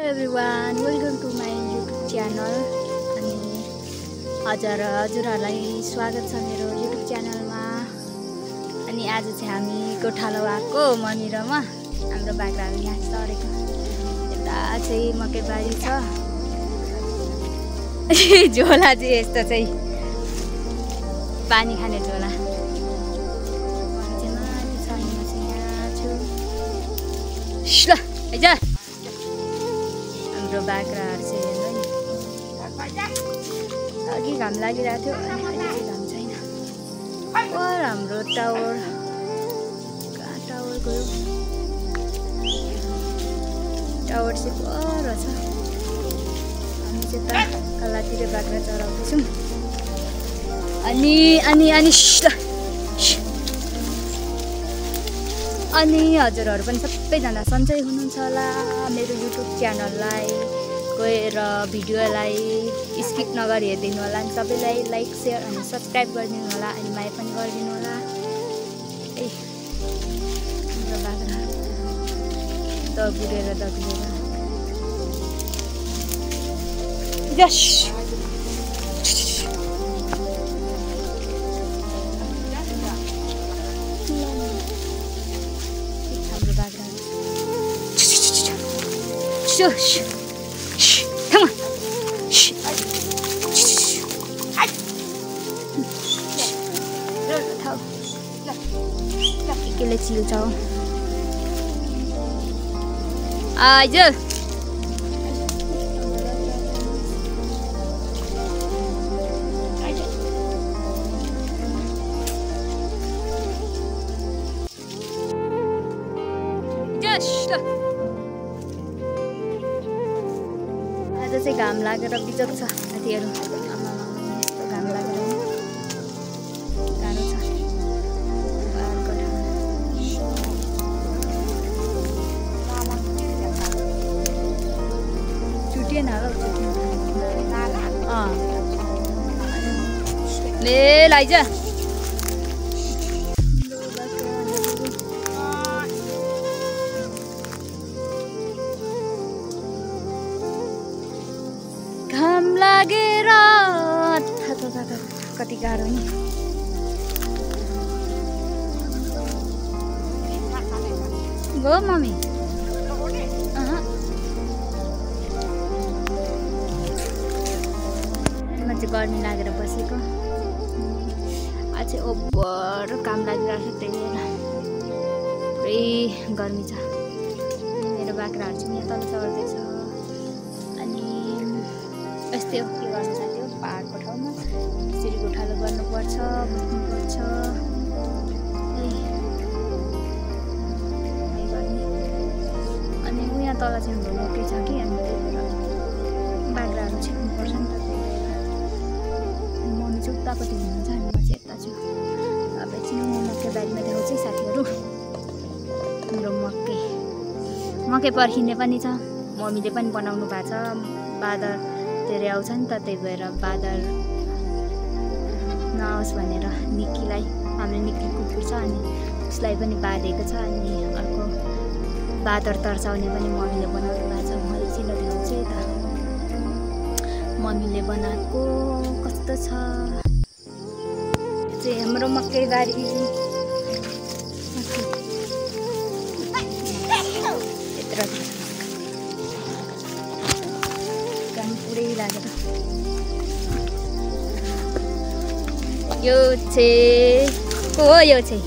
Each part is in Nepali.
everyone, welcome to my YouTube channel. अनि हजुरहरूलाई स्वागत छ मेरो YouTube च्यानलमा। अनि आज चाहिँ हामी गोठालो आएको मम्मी र म। हाम्रो बाख्राहरू यहाँ चरेको। यता चाहिँ मकैबारी छ। झोला चाहिँ यस्तो चाहिँ पानी खाने झोला। हाम्रो बाख्राहरू चाहिँ हेर्नु नि अघि घाम लागिरहेको थियो अनि अहिले चाहिँ घाम छैन। पर हाम्रो टावर कहाँ टावर गयो? टावर चाहिँ पर छ। हामी चाहिँ त कल्लातिर बाख्रा चराउँदैछौँ। अनि हजुरहरू पनि सबैजना सन्चै हुनुहुन्छ होला। मेरो युट्युब च्यानललाई गएर भिडियोलाई स्किप नगरी हेरिदिनु होला। अनि सबैलाई लाइक सेयर अनि सब्सक्राइब गरिदिनु होला। अनि माया पनि गरिदिनु होला। ए हाम्रो बाख्रा दगुरेर यस Shush. Shh. Come on. Shh. Cái chiều cháu. Giờ. आज चाहिँ घाम लागेर बिजोग छ साथीहरू। यस्तो घाम लागेर गाह्रो छ। चुटिएन होला ले लैज घाम लागेर कति गाह्रो नि। गयो मम्मी? म चाहिँ गर्मी लागेर बसेको। आज चाहिँ ओभर काम लागिरहेको छ, त्यही भएर पुरै गर्मी छ। मेरो बाख्राहरू चाहिँ यहाँ तल चढ्दैछ। यस्तै हो, के गर्नु साथी हो। पाहाडको ठाउँमा यसरी गोठालो गर्नुपर्छ, बस्नुपर्छ। अनि यहाँ तल चाहिँ हाम्रो मकै छ कि, अनि त्यही भएर बाख्राहरू छिप्नुपर्छ नि त। मम्मी चाहिँ उतापट्टि हुनुहुन्छ, अनि म चाहिँ यता छु। अब एकछिन म मकै बारीमा देखाउँछु है साथीहरू। हाम्रो मकै पर्खिने पनि छ। मम्मीले पनि बनाउनु भएको छ। बादल धेरै आउँछ नि त, त्यही भएर बादल नआओस् भनेर निक्कीलाई, हाम्रो निक्की कुकुर छ, अनि उसलाई पनि बाँधेको छ। अनि अर्को बादर तर्साउने पनि मम्मीले बनाउनु भएको छ। म एकछिन देखाउँछु है त मम्मीले बनाएको कस्तो छ। चाहिँ हाम्रो मकैबारी यत्रो पुरै लागेर। यो चाहिँ को हो? यो चाहिँ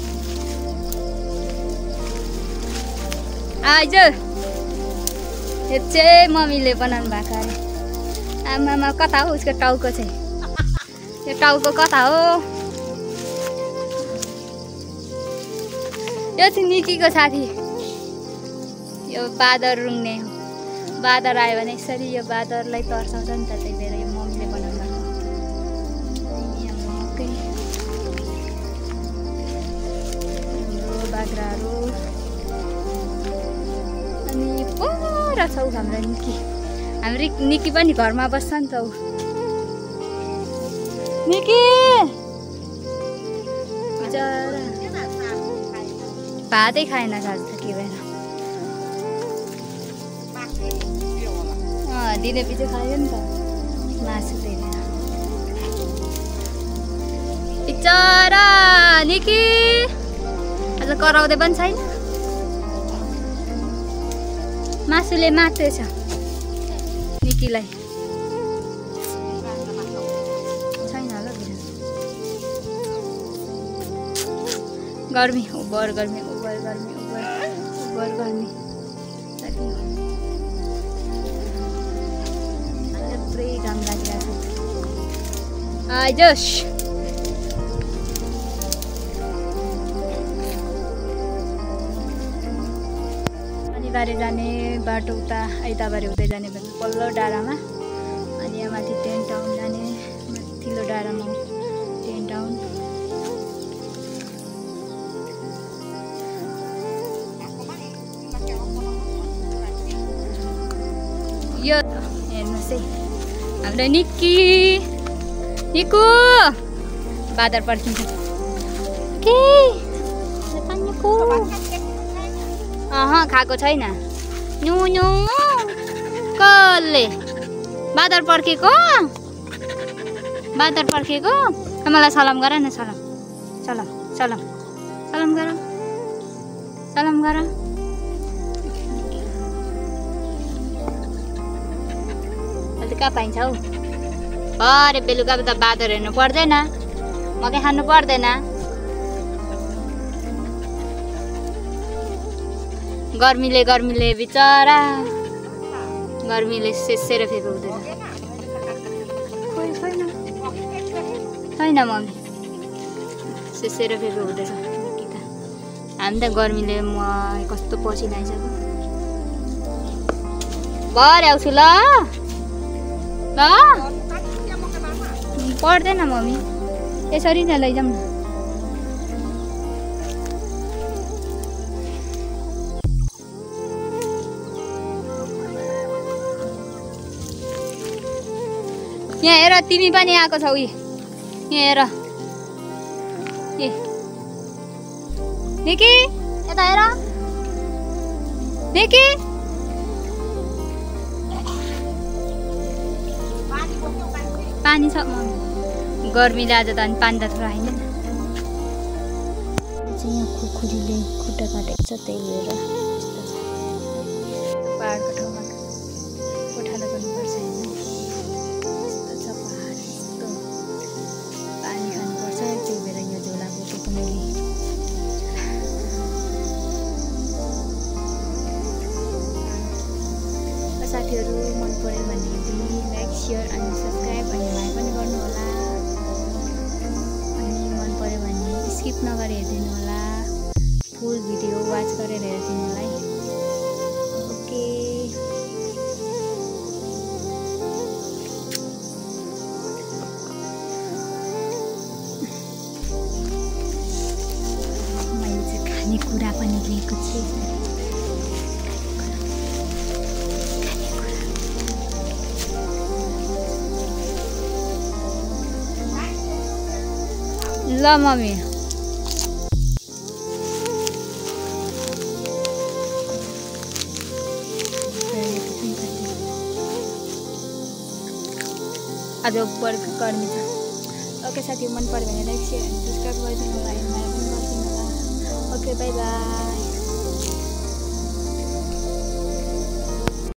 आज यो चाहिँ मम्मीले बनाउनु भएको अरे। आमामा कता हो उसको टाउको चाहिँ? यो टाउको कता हो? यो चाहिँ निक्कीको साथी। यो बादर रुङ्ने हो। बादर आयो भने यसरी यो बादरलाई तर्साउँछ नि त, त्यही भएर यो मम्मीले बनाउनु भएको। हाम्रो बाख्राहरू अनि पर छौ हाम्रो निक्की। हाम्रो निक्की पनि घरमा बस्छ नि त। निक्की भातै खाएन आज त, के भएर दिने पछि खायो नि त मासु फेरि बिचरा निकी अझ कराउँदै पनि छैन मासुले मात्रेछ निकीलाई छैन होला गर्मी ओभर गर्मी ओभर गर्मी ओभर ओभर गर्मी पुरै घाम लागिरहेको छ आइजोस बारे जाने बाटो उता आइताबारी हुँदै जाने भने पल्लो डाँडामा अनि यहाँ माथि टेन टाउन जाने माथिल्लो डाँडामा टेन टाउन यो हेर्नुहोस् है हाम्रो निक्कु बादर पर्खिन्छ के खाएको छैन न्यु कसले बादर पर्खेको मलाई सलाम गर न सलाम सलाम सलाम सलाम गर सलाम गर अहिले कहाँ पाइन्छ हौ अरे बेलुका त बादर हेर्नु पर्दैन मकै खानु पर्दैन गर्मीले बिचरा गर्मीले सेसेर फेको हुँदैछ छैन मम्मी सेसेर फेको हुँदैछ हामी त गर्मीले म कस्तो पसिना आइसक्यो भरे आउँछु ल पर्दैन मम्मी यसरी नै लैजाउँ न यहाँ हेर तिमी पनि आएको छौ यहाँ हेर निकी यता हेर निकी पानी छ गर्मीले आज त अनि पानी त थोरै होइन यहाँ खुकुरीले खुट्टा काटेको छ त्यही भएर यस्तो छ पहाडको ठाउँमा कोठालो गर्नुपर्छ साथीहरू मन पर्यो भने लाइक शेयर अनि सब्सक्राइब अनि लाइक पनि गर्नु होला अनि मन पर्यो भने स्किप नगरी हेरिदिनु होला फुल भिडियो वाच गरेर हेरिदिनु होला है ओके मैले चाहिँ खानेकुरा पनि लिएको छु ल मम्मी आज बर्फ गर्मी छ ओके साथी मन पर्यो भने लाइक शेयर अनि सब्सक्राइब गरिदिनु होला ओके बाई बाई